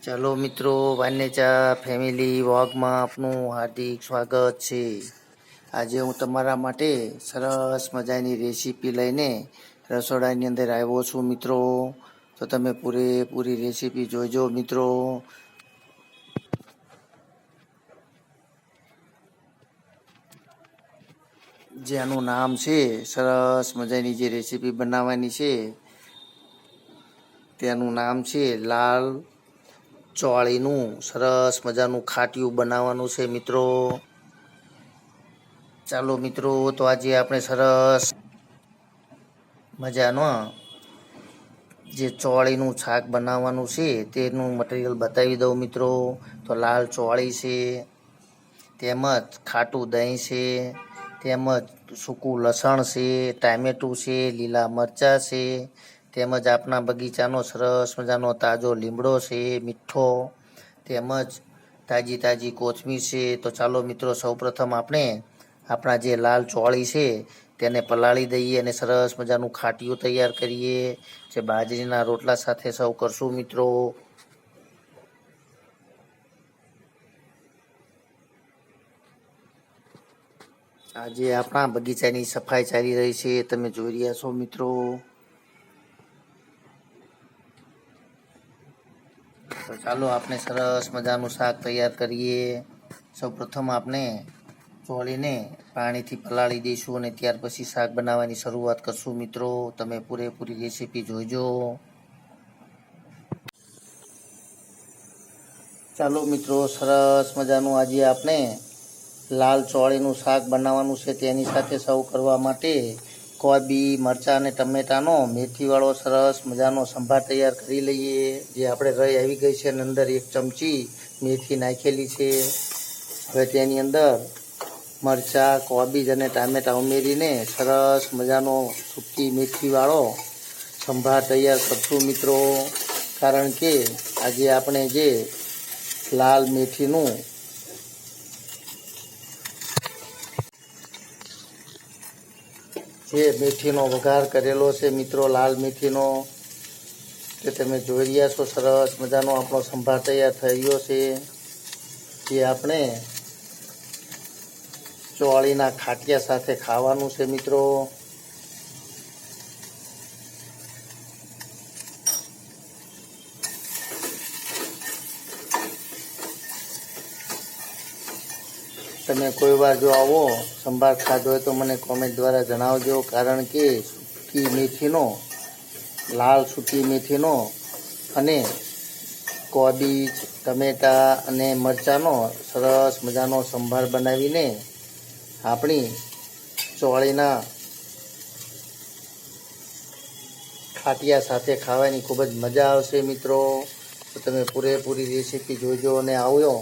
ચાલો મિત્રો, વાન્યચા ફેમિલી વ્લોગમાં આપનું હાર્દિક સ્વાગત છે. આજે હું તમારા માટે સરસ મજાની રેસીપી લઈને રસોડાની અંદર આવ્યો છું મિત્રો. તો તમે પૂરેપૂરી રેસીપી જોઈજો મિત્રો. જેનું નામ છે, સરસ મજાની જે રેસીપી બનાવવાની છે તેનું નામ છે લાલ ચોળીનું સરસ મજાનું ખાટિયું બનાવવાનું છે મિત્રો. ચાલો મિત્રો, તો આજે આપણે સરસ મજાનો જે ચોળીનું શાક બનાવવાનું છે તેનું મટીરિયલ બતાવી દઉં મિત્રો. તો લાલ ચોળી છે, તેમજ ખાટું દહીં છે, તેમજ સૂકું લસણ છે, ટામેટું છે, લીલા મરચાં છે, તેમજ આપણા બગીચાનો સરસ મજાનો તાજો લીમડો છે, મીઠો, તેમજ તાજી કોથમીર છે. તો ચાલો મિત્રો, સૌપ્રથમ આપણે આપણા જે લાલ ચોળી છે તેને પલાળી દઈએ અને સરસ મજાનું ખાટિયું તૈયાર કરીએ, જે બાજરીના રોટલા સાથે સર્વ કરશું મિત્રો. આજે આપણા બગીચાની સફાઈ ચાલી રહી છે, તમે જોઈ રહ્યા છો મિત્રો. તો ચાલો આપણે સરસ મજાનું શાક તૈયાર કરીએ. સૌપ્રથમ આપણે ચોળીને પાણીથી પલાળી દઈશું અને ત્યાર પછી શાક બનાવવાની શરૂઆત કરશું મિત્રો. તમે પૂરેપૂરી રેસીપી જોઈજો. ચાલો મિત્રો, સરસ મજાનું આજે આપણે લાલ ચોળીનું શાક બનાવવાનું છે. તેની સાથે સર્વ કરવા માટે કોબી, મરચાં અને ટમેટાનો મેથીવાળો સરસ મજાનો સંભાર તૈયાર કરી લઈએ. જે આપણે રહી આવી ગઈ છે અને અંદર 1 ચમચી મેથી નાખેલી છે. હવે તેની અંદર મરચાં, કોબીજ અને ટામેટાં ઉમેરીને સરસ મજાનો સૂકી મેથીવાળો સંભાર તૈયાર કરશું મિત્રો. કારણ કે આજે આપણે જે લાલ મેથીનું જે મેથીનો વઘાર કરેલો છે મિત્રો, લાલ મેથીનો, તે તમે જોઈ રહ્યા છો. સરસ મજાનો આપણો સંભાર તૈયાર થઈ ગયો છે, જે આપણે ચોળીના ખાટિયા સાથે ખાવાનું છે મિત્રો. તમે કોઈ વાર જો આવો સંભાર ખાધો હોય તો મને કોમેન્ટ દ્વારા જણાવજો. કારણ કે સૂકી મેથીનો, લાલ સૂકી મેથીનો અને કોબીજ, ટમેટાં અને મરચાંનો સરસ મજાનો સંભાર બનાવીને આપણી ચોળીના ખાટિયા સાથે ખાવાની ખૂબ જ મજા આવશે મિત્રો. તો તમે પૂરેપૂરી રેસીપી જોઈજો અને આવ્યો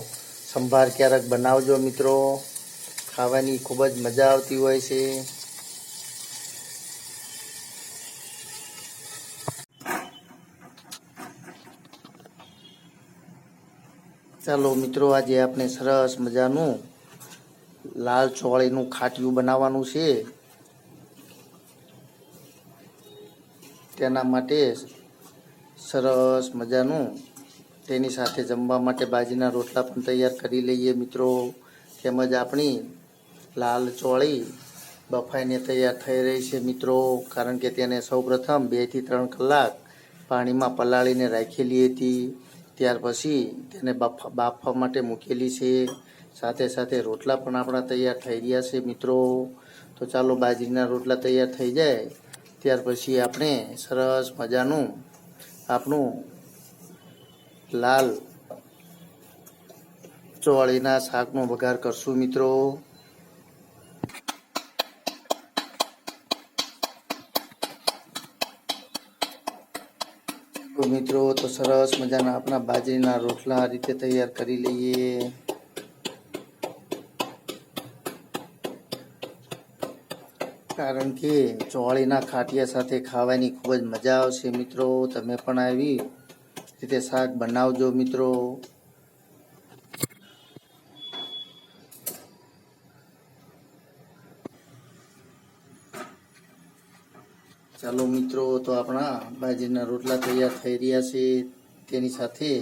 સંભાર ક્યારેક બનાવજો મિત્રો. ખાવાની ખૂબ જ મજા આવતી હોય છે. ચાલો મિત્રો, આજે આપણે સરસ મજાનું લાલ ચોળીનું ખાટિયું બનાવવાનું છે. તેના માટે સરસ મજાનું તેની સાથે જમવા માટે બાજરીના રોટલા પણ તૈયાર કરી લઈએ મિત્રો. તેમજ આપણી લાલ ચોળી બફાઈને તૈયાર થઈ રહી છે મિત્રો. કારણ કે તેને સૌપ્રથમ 2 થી 3 કલાક પાણીમાં પલાળીને રાખેલી હતી. ત્યાર પછી તેને બાફવા માટે મૂકેલી છે. સાથે સાથે રોટલા પણ આપણા તૈયાર થઈ રહ્યા છે મિત્રો. તો ચાલો, બાજરીના રોટલા તૈયાર થઈ જાય ત્યાર પછી આપણે સરસ મજાનું આપણું લાલ ચોળીના શાકનો વઘાર કરશું મિત્રો. તો મિત્રો, તો સરસ મજાના આપણા બાજરીના રોટલા આ રીતે તૈયાર કરી લઈએ. કારણ કે ચોળીના ખાટિયા સાથે ખાવાની ખૂબ જ મજા આવશે મિત્રો. તમે પણ આવી રીતે શાક બનાવજો મિત્રો. ચાલો મિત્રો, તો આપણા બાજરીના રોટલા તૈયાર થઈ રહ્યા છે. તેની સાથે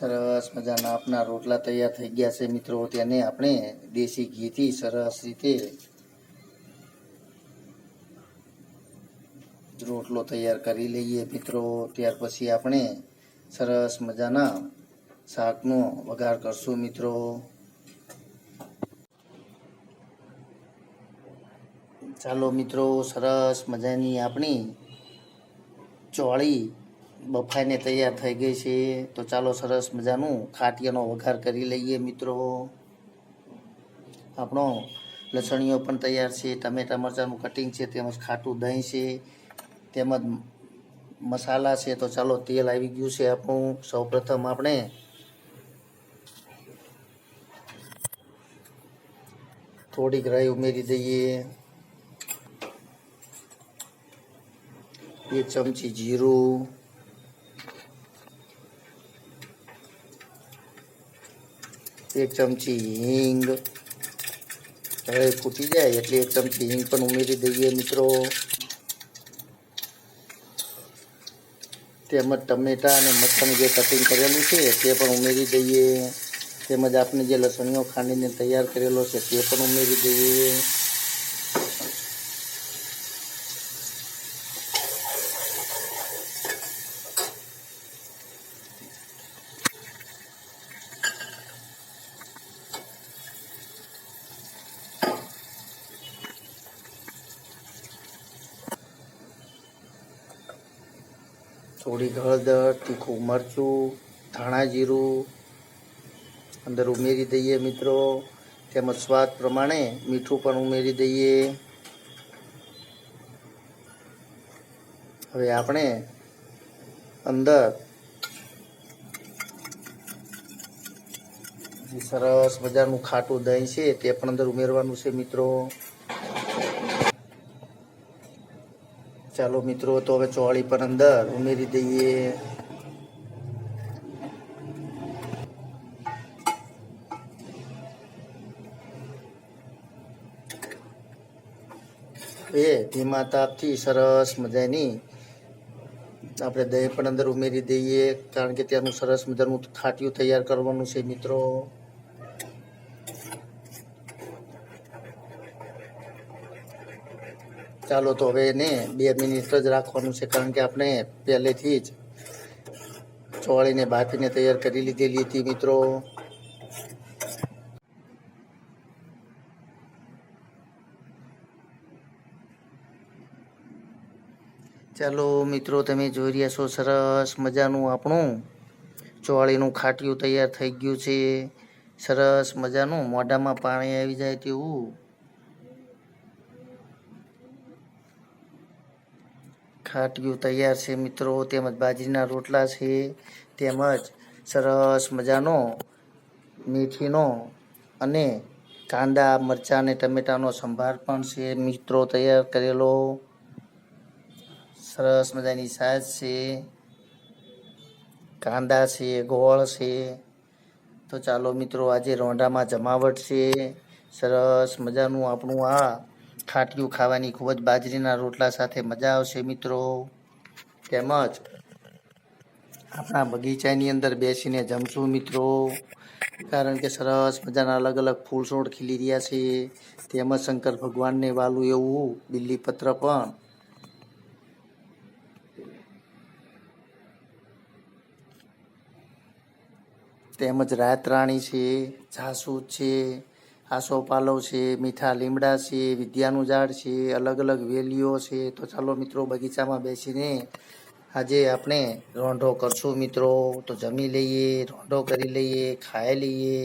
સરસ મજાના આપના રોટલા તૈયાર થઈ ગયા છે મિત્રો. તેને આપણે દેશી ઘીથી સરસ રીતે રોટલો તૈયાર કરી લઈએ મિત્રો. ત્યાર પછી આપણે સરસ મજાના શાકનો વઘાર કરશું મિત્રો. ચાલો મિત્રો, સરસ મજાની આપણી ચોળી બફાઈને તૈયાર થઈ ગઈ છે. તો ચાલો સરસ મજાનું ખાટિયાનો વઘાર કરી લઈએ મિત્રો. આપણો લસણીઓ પણ તૈયાર છે, ટમેટા મરચાંનું કટિંગ છે, તેમજ ખાટું દહીં છે, તેમજ મસાલા છે. તો ચાલો તેલ આવી ગયું છે આપણું. સૌપ્રથમ આપણે થોડીક રાઈ ઉમેરી દઈએ, 1 ચમચી જીરું, 1 ચમચી હિંગ. હવે ફૂટી જાય એટલે 1 ચમચી હિંગ પણ ઉમેરી દઈએ મિત્રો. તેમજ ટમેટા અને મરચાંનું જે કટિંગ કરેલું છે તે પણ ઉમેરી દઈએ. તેમજ આપણે જે લસણીઓ ખાંડીને તૈયાર કરેલો છે તે પણ ઉમેરી દઈએ. થોડીક હળદર, તીખું મરચું, ધાણા જીરું અંદર ઉમેરી દઈએ મિત્રો. તેમજ સ્વાદ પ્રમાણે મીઠું પણ ઉમેરી દઈએ. હવે આપણે અંદર જે સરસ મજાનું ખાટું દહીં છે તે પણ અંદર ઉમેરવાનું છે મિત્રો. ચાલો મિત્રો, તો હવે ચોળી પણ અંદર ઉમેરી દઈએ. ધીમા તાપથી સરસ મજાની આપણે દહીં પણ અંદર ઉમેરી દઈએ, કારણ કે ત્યાંનું સરસ મજાનું ખાટિયું તૈયાર કરવાનું છે મિત્રો. ચાલો તો હવે એને 2 મિનિટ જ રાખવાનું છે, કારણ કે આપણે પહેલેથી જ ચોળીને બાફીને તૈયાર કરી લીધેલી હતી મિત્રો. ચાલો મિત્રો, તમે જોઈ રહ્યા છો સરસ મજાનું આપણું ચોળીનું ખાટિયું તૈયાર થઈ ગયું છે. સરસ મજાનું મોઢામાં પાણી આવી જાય તેવું ખાટિયું તૈયાર છે મિત્રો. તેમજ બાજરીના રોટલા છે, તેમજ સરસ મજાનો મેથીનો અને કાંદા, મરચાં અને ટમેટાનો સંભાર પણ છે મિત્રો તૈયાર કરેલો. સરસ મજાની છાશ છે, કાંદા છે, ગોળ છે. તો ચાલો મિત્રો, આજે રોંઢામાં જમાવટ છે. સરસ મજાનું આપણું આ ખાટિયું ખાવાની ખૂબ જ બાજરીના રોટલા સાથે મજા આવશે મિત્રો. તેમજ આપણા બગીચાની અંદર બેસીને જમશું મિત્રો, કારણ કે સરસ મજાના અલગ અલગ ફૂલ છોડ ખીલી રહ્યા છે. તેમજ શંકર ભગવાનને વાલું એવું બિલ્લીપત્ર પણ તેમજ રાતરાણી છે, જાસૂદ છે, આસોપાલવ છે, મીઠા લીમડા છે, વિદ્યાનું ઝાડ છે, અલગ અલગ વેલીઓ છે. તો ચાલો મિત્રો, બગીચામાં બેસીને આજે આપણે રોંઢો કરશું મિત્રો. તો જમી લઈએ, રોંઢો કરી લઈએ, ખાઈ લઈએ.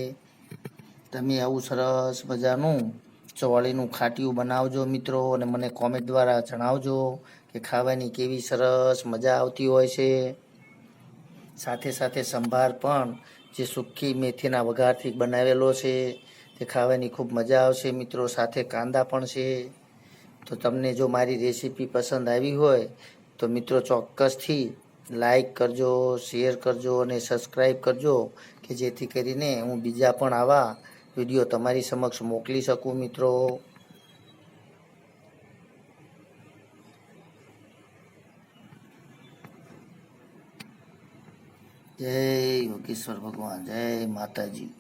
તમે આવું સરસ મજાનું ચોળીનું ખાટિયું બનાવજો મિત્રો, અને મને કોમેન્ટ દ્વારા જણાવજો કે ખાવાની કેવી સરસ મજા આવતી હોય છે. સાથે સાથે સંભાર પણ જે સૂકી મેથીના વઘારથી બનાવેલો છે તે ખાવાની ખૂબ મજા આવશે મિત્રો. સાથે કાંદા પણ છે. તો તમને જો મારી રેસીપી પસંદ આવી હોય તો મિત્રો ચોક્કસથી લાઈક કરજો, શેર કરજો અને સબસ્ક્રાઈબ કરજો, કે જેથી કરીને હું બીજા પણ આવા વિડીયો તમારી સમક્ષ મોકલી શકું મિત્રો. જય યોગેશ્વર ભગવાન, જય માતાજી.